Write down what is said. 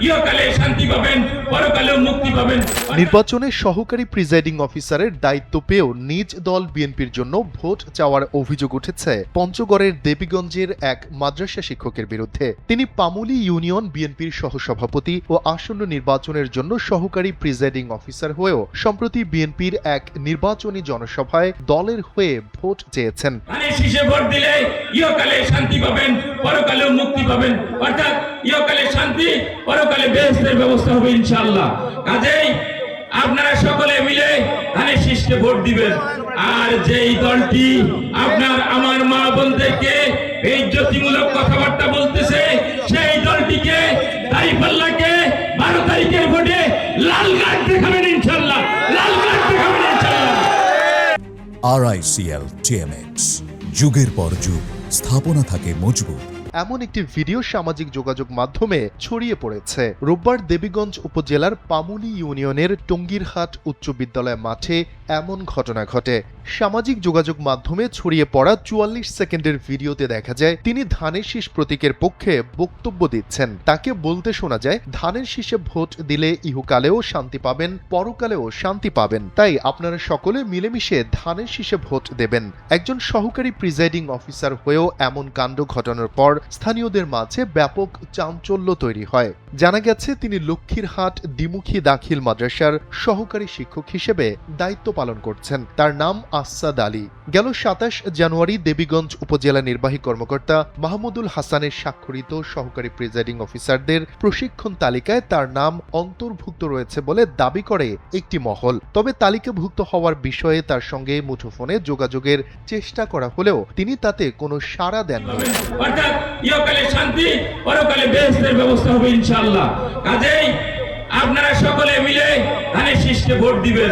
ইহকালে শান্তি পাবেন, পরকালেও মুক্তি পাবেন। নির্বাচনে সহকারী প্রিজাইডিং অফিসারের দায়িত্ব পেয়েও নিজ দল বিএনপির জন্য ভোট চাওয়ার অভিযোগ উঠেছে পঞ্চগড়ের দেবীগঞ্জের এক মাদ্রাসা শিক্ষকের বিরুদ্ধে। তিনি পামুলী ইউনিয়ন বিএনপির সহসভাপতি ও আসন্ন নির্বাচনের জন্য সহকারী প্রিজাইডিং অফিসার হয়েও সম্প্রতি বিএনপির এক নির্বাচনী জনসভায় দলের হয়ে ভোট চেয়েছেন। শীষে ভোট দিলে ইহকালে শান্তি পাবেন, পরকালেও মুক্তি পাবেন, অর্থাৎ ইহকালে শান্তি, পরকালে বেহেশতের ব্যবস্থা হবে ইনশাআল্লাহ। কাজেই আপনারা সকলে মিলে ধানের শীষকে ভোট দিবেন। আর যেই দলটি আপনার আমার মা বোনদেরকে বেইজ্জতিমূলক কথাবার্তা বলতেছে, সেই দলটিকে দাঁড়িপাল্লাকে 12 তারিখের ভোটে লাল কার্ড দেখাবেন ইনশাআল্লাহ, লাল কার্ড দেখাবেন ইনশাআল্লাহ। RICL TMX, যুগের পর যুগ স্থাপনা থাকে মজবুত। এমন একটি ভিডিও সামাজিক যোগাযোগ মাধ্যমে ছড়িয়ে পড়েছে। রোববার দেবীগঞ্জ উপজেলার পামুলী ইউনিয়নের টঙ্গীরহাট উচ্চ বিদ্যালয় মাঠে এমন ঘটনা ঘটে। সামাজিক যোগাযোগ মাধ্যমে ছড়িয়ে পড়া 44 সেকেন্ডের ভিডিওতে দেখা যায় তিনি ধানের শীষ প্রতীকের পক্ষে বক্তব্য দিচ্ছেন। তাকে বলতে শোনা যায়, ধানের শীষে ভোট দিলে ইহকালেও শান্তি পাবেন, পরকালেও শান্তি পাবেন, তাই আপনারা সকলে মিলেমিশে ধানের শীষে ভোট দেবেন। একজন সহকারী প্রিজাইডিং অফিসার হয়েও এমন কাণ্ড ঘটানোর পর স্থানীয়দের মাঝে ব্যাপক চাঞ্চল্য তৈরি হয়। জানা গেছে তিনি লক্ষ্মীরহাট দ্বিমুখী দাখিল মাদ্রাসার সহকারী শিক্ষক হিসেবে দায়িত্ব পালন করছেন। তার নাম আসাদ আলী। গেল 27 জানুয়ারি দেবীগঞ্জ উপজেলা নির্বাহী কর্মকর্তা মাহমুদুল হাসানের স্বাক্ষরিত সহকারী প্রিজাইডিং অফিসারদের প্রশিক্ষণ তালিকায় তার নাম অন্তর্ভুক্ত রয়েছে বলে দাবি করে একটি মহল। তবে তালিকাভুক্ত হওয়ার বিষয়ে তার সঙ্গে মুঠোফোনে যোগাযোগের চেষ্টা করা হলেও তিনি তাতে কোনো সাড়া দেননি। অর্থাৎ ইহকালে শান্তি, পরকালে বেহেশতের ব্যবস্থা হবে ইনশাআল্লাহ। কাজেই আপনারা সকলে মিলে ধানের শীষকে ভোট দিবেন।